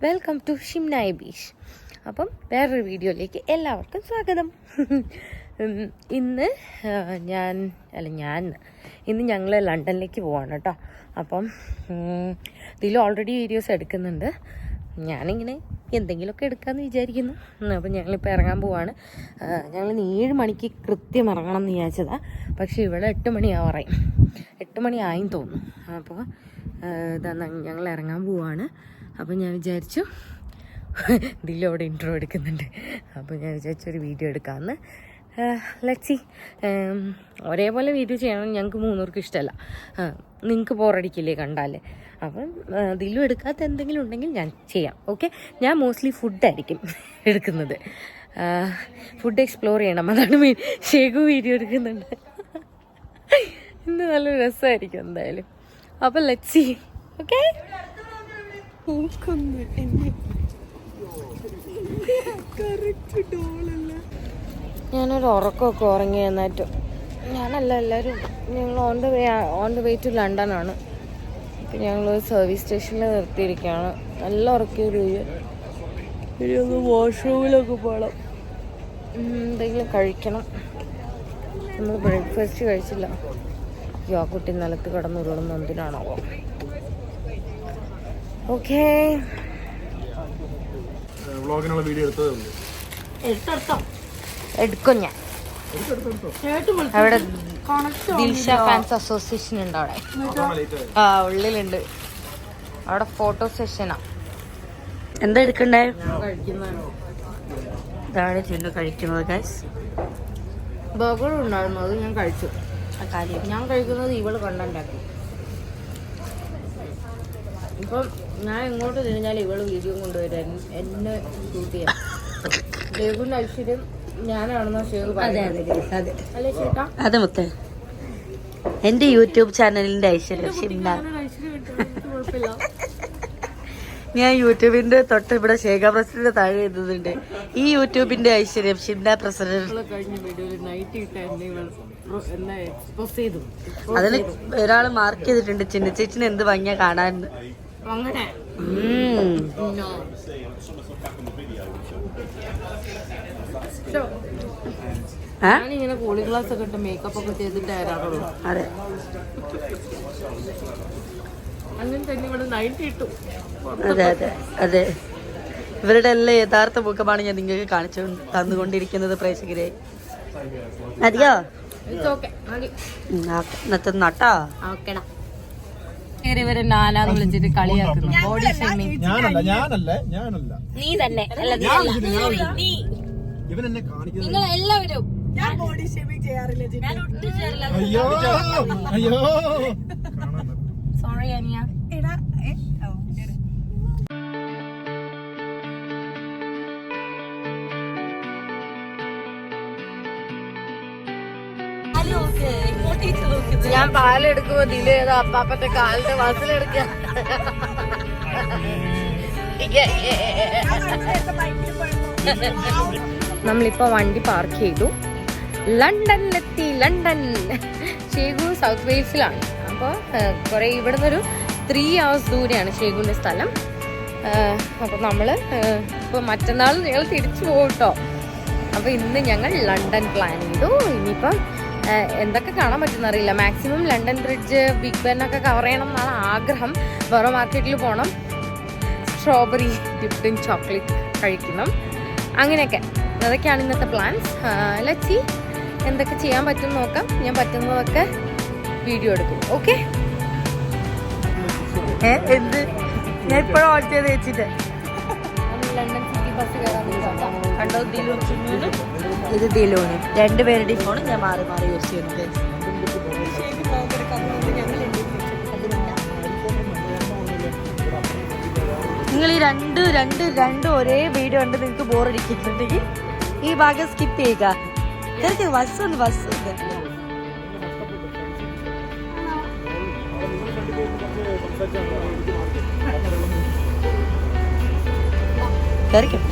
Welcome to Shimna beach. അപ്പം വേറൊരു വീഡിയോയിലേക്ക് എല്ലാവർക്കും സ്വാഗതം. ഇന്ന് ഞങ്ങൾ ലണ്ടനിലേക്ക് പോവാണ് കേട്ടോ. അപ്പം ഇതിൽ ഓൾറെഡി വീഡിയോസ് എടുക്കുന്നുണ്ട്. ഞാനിങ്ങനെ എന്തെങ്കിലുമൊക്കെ എടുക്കാമെന്ന് വിചാരിക്കുന്നു. അപ്പം ഞങ്ങളിപ്പോൾ ഇറങ്ങാൻ പോവാണ്. ഞങ്ങൾ 7 മണിക്ക് കൃത്യം ഇറങ്ങണം എന്ന് വിചാരിച്ചതാണ്. പക്ഷേ ഇവിടെ 8 മണിയാവാറായി. 8 മണിയായെന്ന് തോന്നുന്നു. അപ്പോൾ ഞങ്ങൾ ഇറങ്ങാൻ പോവാണ്. അപ്പോൾ ഞാൻ വിചാരിച്ചു ഇതിലൂടെ ഇൻട്രോ എടുക്കുന്നുണ്ട്. അപ്പോൾ ഞാൻ വിചാരിച്ചൊരു വീഡിയോ എടുക്കാമെന്ന്. Let's see. ഒരേപോലെ വീഡിയോ ചെയ്യണമെന്ന് ഞങ്ങൾക്ക് 3 പേർക്കും ഇഷ്ടമല്ല. നിങ്ങൾക്ക് ബോറടിക്കില്ലേ കണ്ടാൽ? അപ്പം ഇതിലും എടുക്കാത്ത എന്തെങ്കിലും ഉണ്ടെങ്കിൽ ഞാൻ ചെയ്യാം. ഓക്കെ, ഞാൻ മോസ്റ്റ്ലി ഫുഡായിരിക്കും എടുക്കുന്നത്. ഫുഡ് എക്സ്പ്ലോർ ചെയ്യണം, അതാണ് ഷേഖു വീഡിയോ എടുക്കുന്നുണ്ട്. ഇന്ന് നല്ല രസമായിരിക്കും എന്തായാലും. അപ്പം ലെറ്റ്സ് സീ. ഓക്കെ, ഞാനൊരു ഉറക്കമൊക്കെ ഉറങ്ങി എന്നിട്ട് ഞാനല്ല, എല്ലാവരും ഞങ്ങൾ ഓൺ ദ വേ ടു ലണ്ടനാണ്. ഇപ്പം ഞങ്ങൾ സർവീസ് സ്റ്റേഷനിൽ നിർത്തിയിരിക്കുകയാണ്. നല്ല ഉറക്കൊരു ഒന്ന് വാഷ്റൂമിലൊക്കെ പോകണം. എന്തെങ്കിലും കഴിക്കണം. നമ്മൾ ബ്രേക്ക്ഫാസ്റ്റ് കഴിച്ചില്ല. ആ കുട്ടി നിലത്ത് കിടന്നുരുളുന്ന എന്തിനാണോ? ഓക്കെ, എടുക്കും ഞാൻ. അവിടെ ദിൽഷ ഫാൻസ് അസോസിയേഷൻ ഉണ്ട് അവിടെ. ഉള്ളിലുണ്ട്. അവിടെ ഫോട്ടോ സെഷനാ. എന്താ എടുക്കണ്ടേ? ഇതാണ് ചിന്നു കഴിക്കുന്നത്. ഗൈസ്, ബർഗർ ഉണ്ടായിരുന്നു, അത് ഞാൻ കഴിച്ചു. കാര്യം ഞാൻ കഴിക്കുന്നത് ഇവള് കണ്ടുണ്ടാക്കി. ഇപ്പം ഞാൻ എങ്ങോട്ട് തിരിഞ്ഞാൽ ഇവള് വീഡിയോ കൊണ്ടുവരാൻ എന്നെ ഷൂട്ട് ചെയ്യാം. ദേവുവിന്റെ ഐശ്വര്യം ഞാനാണെന്നാ ഷേഖ് പറയുന്നത്. അല്ലേ ചേട്ടാ? അതെ മുത്തേ, എന്റെ യൂട്യൂബ് ചാനലിന്റെ ഐശ്വര്യം ഷിംന. ഞാൻ യൂട്യൂബിന്റെ തൊട്ട് ഇവിടെ ഷേഖ പ്രസിഡന്റ് താഴെ എഴുതുന്നുണ്ട്. ഈ യൂട്യൂബിന്റെ ഐശ്വര്യം ഷിംന പ്രസിഡന്റ്. കഴിഞ്ഞ വീഡിയോയിൽ നൈറ്റ് അതിന് ഒരാള് മാർക്ക് ചെയ്തിട്ടുണ്ട്, ചിന്ന ചേച്ചിന് എന്ത് ഭംഗിയാ കാണാൻ. അങ്ങനെ ഞാനിങ്ങനെ കൂളിംഗ് ഗ്ലാസ് ഒക്കെ ഇട്ട് മേക്കപ്പ് ഒക്കെ ചെയ്തിട്ട് വരാറുള്ളൂ. അതെ, അങ്ങനെ തന്നെ ഇവിടെ നൈറ്റ് ഇട്ടു. അതെ അതെ അതെ. ഇവരുടെ എല്ലാം യഥാർത്ഥ മുഖമാണ് ഞാൻ നിങ്ങൾക്ക് കാണിച്ചു തന്നുകൊണ്ടിരിക്കുന്നത് പ്രേക്ഷകരെ. മതിയോ? നട്ടാ ഇവരെ നാലാന്ന് വിളിച്ചിട്ട് കളിയാക്കുന്നു. Body shaming. നീ തന്നെ നിങ്ങൾ എല്ലാവരും. ഞാൻ ബോഡി ഷേമിങ് ചെയ്യാറില്ല. ഞാൻ ഒട്ടും ചെയ്യാറില്ല. അയ്യോ സോറി അനിയ. ഞാൻ പാലെടുക്കുമ്പോ ദില് ചെയ്ത അപ്പാപ്പന്റെ കാലിന്റെ വാസിലെടുക്ക. നമ്മളിപ്പോ വണ്ടി പാർക്ക് ചെയ്തു. ലണ്ടനിലെത്തി. ലണ്ടൻ. ഷേഖു സൗത്ത് വെയിൽസിലാണ്. അപ്പോൾ കുറെ ഇവിടുന്ന് ഒരു 3 hours ദൂരെയാണ് ഷേഖുവിന്റെ സ്ഥലം. അപ്പൊ നമ്മള് ഇപ്പൊ മറ്റന്നാൾ ഞങ്ങൾ തിരിച്ചു പോകും കേട്ടോ. അപ്പൊ ഇന്ന് ഞങ്ങൾ ലണ്ടൻ പ്ലാൻ ചെയ്തു. ഇനിയിപ്പം എന്തൊക്കെ കാണാൻ പറ്റുന്ന അറിയില്ല. Maximum London bridge, big Ben ഒക്കെ കവർ ചെയ്യണം എന്നാണ് ആഗ്രഹം. ബറോ മാർക്കറ്റിൽ പോകണം, സ്ട്രോബെറി ഡിപ്ഡ് ഇൻ ചോക്ലേറ്റ് കഴിക്കണം, അങ്ങനെയൊക്കെ. അതൊക്കെയാണ് ഇന്നത്തെ പ്ലാൻസ്. ലെറ്റ്സ് സീ എന്തൊക്കെ ചെയ്യാൻ പറ്റും നോക്കാം. ഞാൻ പറ്റുന്നതൊക്കെ വീഡിയോ എടുക്കും. ഓക്കെ, എന്ത് ഞാൻ ഇപ്പോഴും ഓൺ ചെയ്ത് വെച്ചിട്ട് ലണ്ടൻ സിറ്റി ബസ് കയറാൻ കണ്ടോ? ദിലു ചിന്നു. ഇത് ദിലുവിന്. 2 പേരുടെ ഫോൺ ഞാൻ മാറി മാറി യൂസ് ചെയ്യുന്നത്. നിങ്ങൾ ഈ രണ്ട് ഒരേ വീഡിയോ ഉണ്ട്. നിങ്ങൾക്ക് ബോറടിക്കുന്നുണ്ടെങ്കിൽ ഈ ഭാഗം സ്കിപ്പ് ചെയ്യുക. ബസ്സുണ്ട്. കേറിക്കും.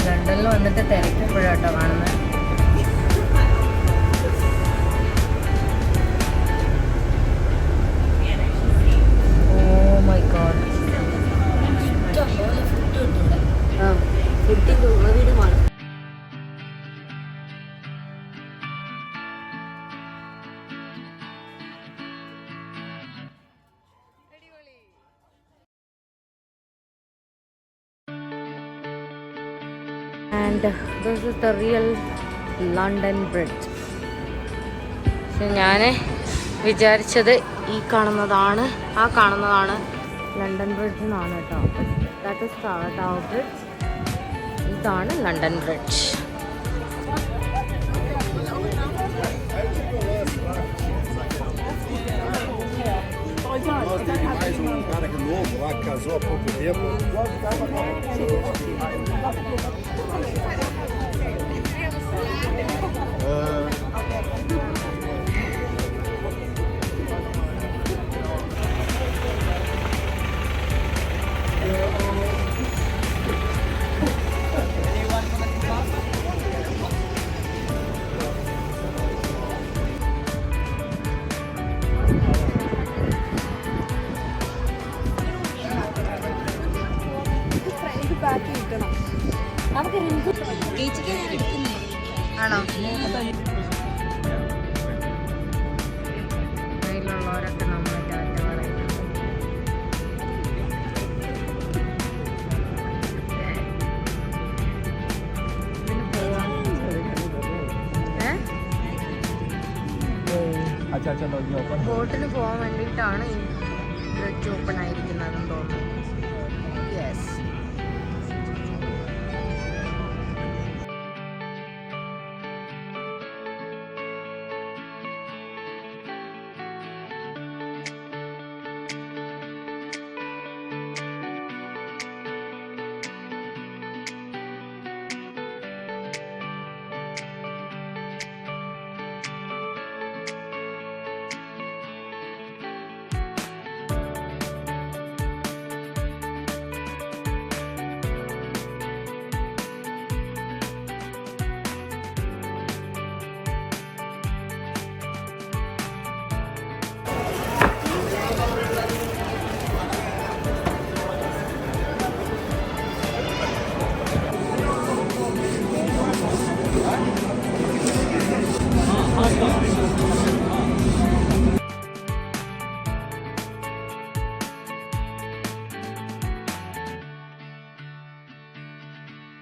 ലണ്ടനിൽ വന്നിട്ട് തിരക്കിപ്പോഴാട്ടോ കാണുന്നത്. ഓ മൈ ഗോഡ്, ഫുഡിന്റെ ഉറവിടമാണ്. and this is the real London Bridge. പക്ഷെ ഞാൻ വിചാരിച്ചത് ഈ കാണുന്നതാണ്, ആ കാണുന്നതാണ് ലണ്ടൻ ബ്രിഡ്ജ് എന്നാണ് കേട്ടോ. That is tower bridge. ഇതാണ് ലണ്ടൻ ബ്രിഡ്ജ്. ആണോ? അതിലുള്ളവരൊക്കെ നമ്മളെ ടാറ്റ പറയുന്നു. ബോട്ടിന് പോകാൻ വേണ്ടിയിട്ടാണ് ഈ ബ്രിഡ്ജ് ഓപ്പൺ ആയിരിക്കുന്നതെന്ന് തോന്നുന്നു. യെസ്.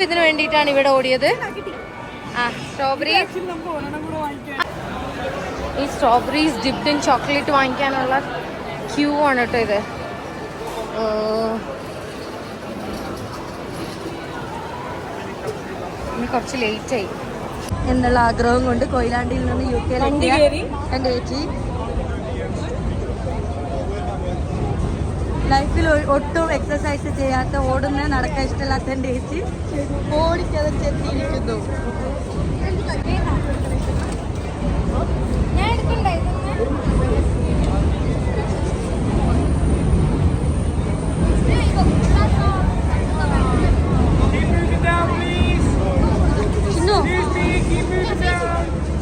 ഇതിനു വേണ്ടിയിട്ടാണ് ഇവിടെ ഓടിയത്. സ്ട്രോബെറി, ഈ സ്ട്രോബെറീസ് ഡിപ്ഡ് ഇൻ ചോക്ലേറ്റ് വാങ്ങിക്കാനുള്ള ക്യൂ ആണ് കേട്ടോ ഇത്. ഇനി കുറച്ച് ലേറ്റായി എന്നുള്ള ആഗ്രഹം കൊണ്ട് കൊയിലാണ്ടിയിൽ നിന്ന് UK എൻ്റെ ചേച്ചി ലൈഫിൽ ഒട്ടും എക്സസൈസ് ചെയ്യാത്ത, ഓടുന്ന നടക്കാൻ ഇഷ്ടമില്ലാത്ത എൻ്റെ ചേച്ചി ഓടിക്കതെത്തിയിരിക്കുന്നു.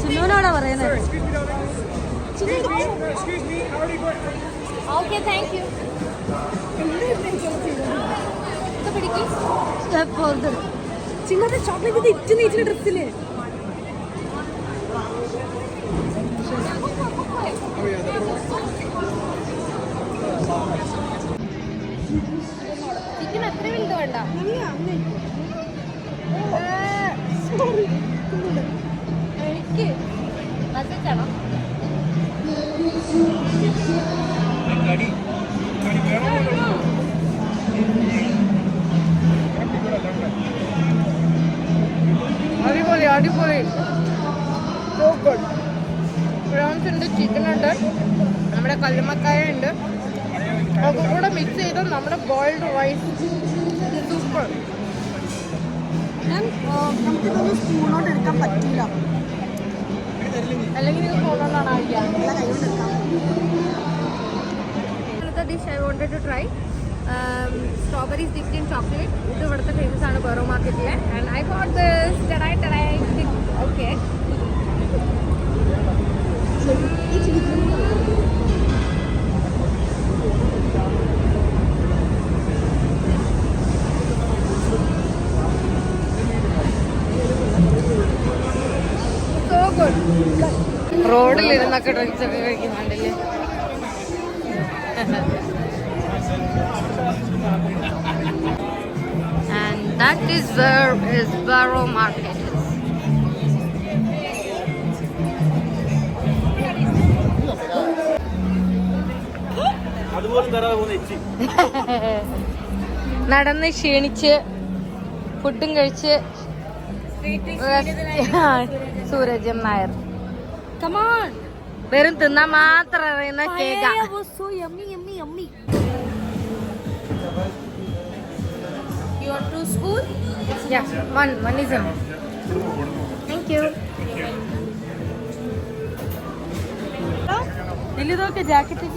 ചിന്നോനോടാ പറയുന്നത്. Okay, thank you. ചിന്നത്തെ ചോക്ലേറ്റ് ഇറ്റ് നീച്ചിന്റെ ഡ്രസ്സില് ചിക്കൻ അത്ര വലുത് വേണ്ട. എനിക്ക് മസാജാണോ? അടിപൊളി, അടിപൊളി. So good. Prawns റൈസ് ഉണ്ട്, ചിക്കൻ ഉണ്ട്, നമ്മുടെ കല്ലുമക്കായ ഉണ്ട്, ഒക്കെ കൂടെ മിക്സ് ചെയ്ത് നമ്മുടെ ബോയിൽഡ് റൈസ്. സൂപ്പർ. നമുക്കിതൊന്ന് സ്പൂണോട്ട് എടുക്കാൻ പറ്റില്ല, അല്ലെങ്കിൽ ഇത് ഫോണോണ്ടാണ് ആയിരിക്കാം. നല്ല കൈകൊണ്ട് എടുക്കാം. Dish I wanted to try strawberries dipped in chocolate. ഇത് ഇവിടുത്തെ ഫേമസ് ആണ് ബറോ മാർക്കറ്റിലെ. And I got this. Okay, so good. റോഡിലിരുന്നൊക്കെ ഡ്രിങ്ക്സ് ഒക്കെ കഴിക്കുന്നുണ്ടല്ലേ. And that is where is Borough Market is. നടന്ന് ക്ഷീണിച്ച് ഫുഡും കഴിച്ച് സൂരജം നായർ കമോൺ വെറും തിന്നാൻ മാത്രം അറിയുന്ന കേക്ക. You want to school? Yeah, one is enough. Thank you. ഇതൊക്കെ ജാക്കറ്റ്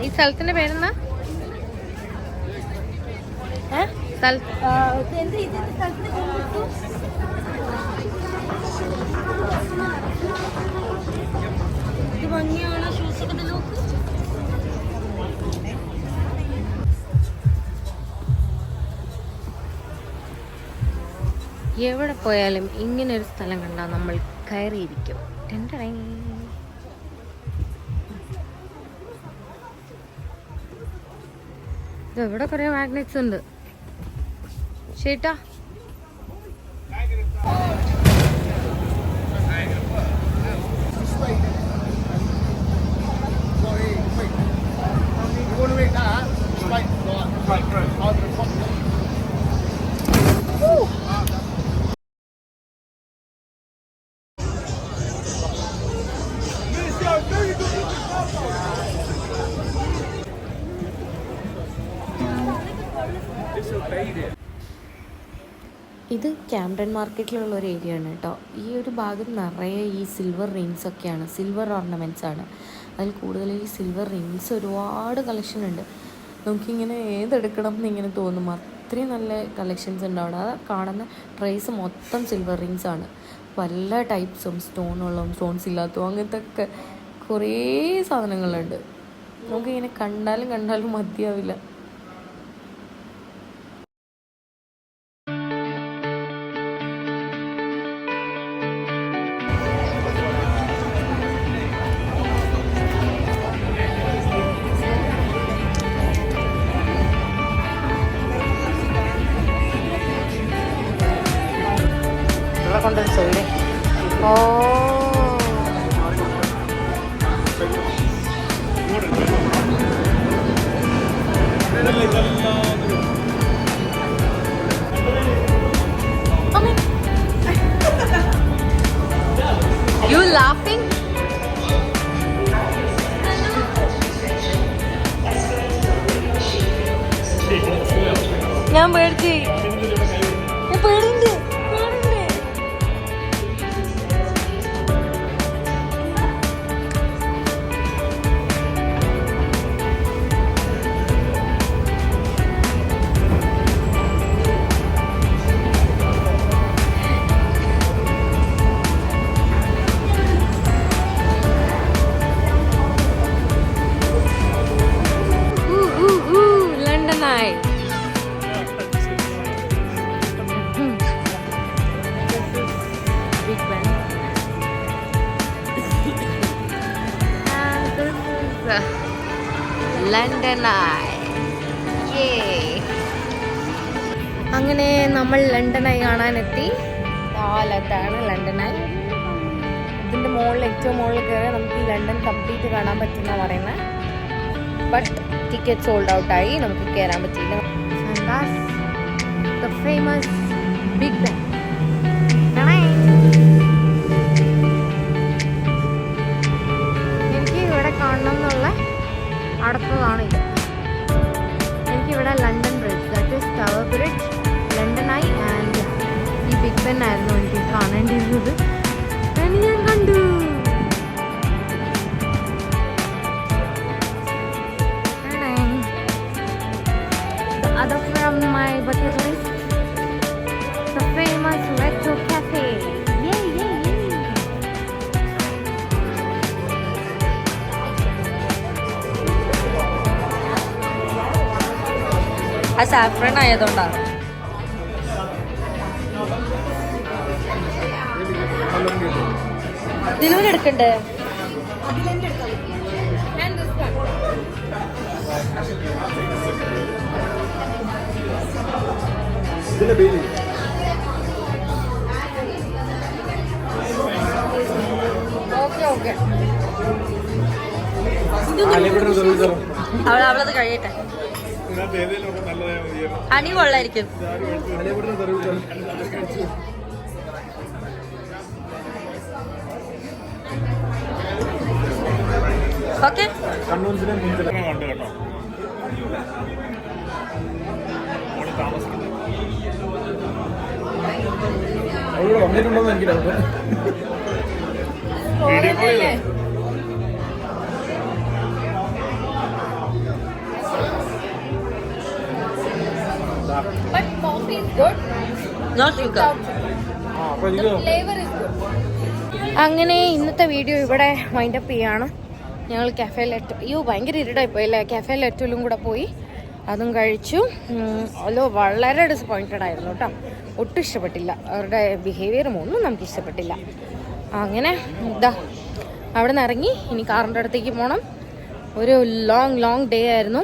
ഈ സ്ഥലത്തിന്റെ പേരെന്നാ? എവിടെ പോയാലും ഇങ്ങനെ ഒരു സ്ഥലം കണ്ടാൽ നമ്മൾ കയറിയിരിക്കും. ഇവിടെ കുറെ മാഗ്നറ്റ്സ് ഉണ്ട്. ചേട്ടാ ഇത് ക്യാംബ്രൻ മാർക്കറ്റിലുള്ള ഒരു ഏരിയ ആണ് കേട്ടോ. ഈ ഒരു ഭാഗം നിറയെ ഈ സിൽവർ റിങ്സ് ഒക്കെയാണ്, സിൽവർ ഓർണമെൻറ്റ്സ് ആണ്. അതിൽ കൂടുതൽ ഈ സിൽവർ റിങ്സ് ഒരുപാട് കളക്ഷൻ ഉണ്ട്. നമുക്കിങ്ങനെ ഏതെടുക്കണം എന്നിങ്ങനെ തോന്നും, അത്രയും നല്ല കളക്ഷൻസ് ഉണ്ട് അവിടെ. അത് കാണുന്ന ട്രേസ് മൊത്തം സിൽവർ റിങ്സ് ആണ്. പല ടൈപ്സും, സ്റ്റോണുള്ളതും സ്റ്റോൺസ് ഇല്ലാത്തതും അങ്ങനത്തെ ഒക്കെ കുറേ സാധനങ്ങളുണ്ട്. നമുക്കിങ്ങനെ കണ്ടാലും മതിയാവില്ല. കൊണ്ടൊരു സൈഡ് You laughing? ഞാൻ പേടിച്ച് പേടിണ്ട്. London I. അങ്ങനെ നമ്മൾ ലണ്ടൻ ഐ കാണാനെത്തി. അതാണ് ലണ്ടൻ ഐ. ഇതിൻ്റെ മുകളിൽ ഏറ്റവും മുകളിൽ കയറി നമുക്ക് ഈ ലണ്ടൻ കംപ്ലീറ്റ് കാണാൻ പറ്റുന്ന പറയുന്നത്. ബട്ട് ടിക്കറ്റ് സോൾഡ് ഔട്ടായി, നമുക്ക് കയറാൻ പറ്റിയില്ല. That's the famous Big Ben. എനിക്ക് ഇവിടെ കാണണം എന്നുള്ള അടുത്തതാണ് ഇത്. എനിക്കിവിടെ London bridge, that is tower bridge, London I and ഈ ബിഗ് ബെൻ ആയിരുന്നു എനിക്ക് കാണേണ്ടിയിരുന്നത്. ഞാൻ കണ്ടു. Other from my bucket list, the famous Retro Cafe. Yay, yay, yay. ആ സാഫ്രൺ ആയതുകൊണ്ടാണ്. ദിലുവിനെടുക്കണ്ടേ? Okay. അവളത് കഴിയട്ടെ. അണി കൊള്ളായിരിക്കും. ഓക്കെ, വന്നിട്ടുണ്ടോന്ന് എനിക്ക് doubt. But coffee is good. No sugar. The flavor is good. അങ്ങനെ ഇന്നത്തെ വീഡിയോ ഇവിടെ വൈൻഡപ്പ് ചെയ്യാണ്. ഞങ്ങൾ കഫേലെറ്റ്, ഭയങ്കര ഇരുടായിപ്പോയി അല്ലേ. കഫേലെറ്റിലും കൂടെ പോയി, അതും കഴിച്ചു. അല്ലോ വളരെ ഡിസപ്പോയിൻറ്റഡ് ആയിരുന്നു കേട്ടോ. ഒട്ടും ഇഷ്ടപ്പെട്ടില്ല, അവരുടെ ബിഹേവിയറും ഒന്നും നമുക്ക് ഇഷ്ടപ്പെട്ടില്ല. അങ്ങനെ അവിടെ നിന്ന് ഇറങ്ങി ഇനി കാറിൻ്റെ അടുത്തേക്ക് പോകണം. ഒരു ലോങ് ഡേ ആയിരുന്നു.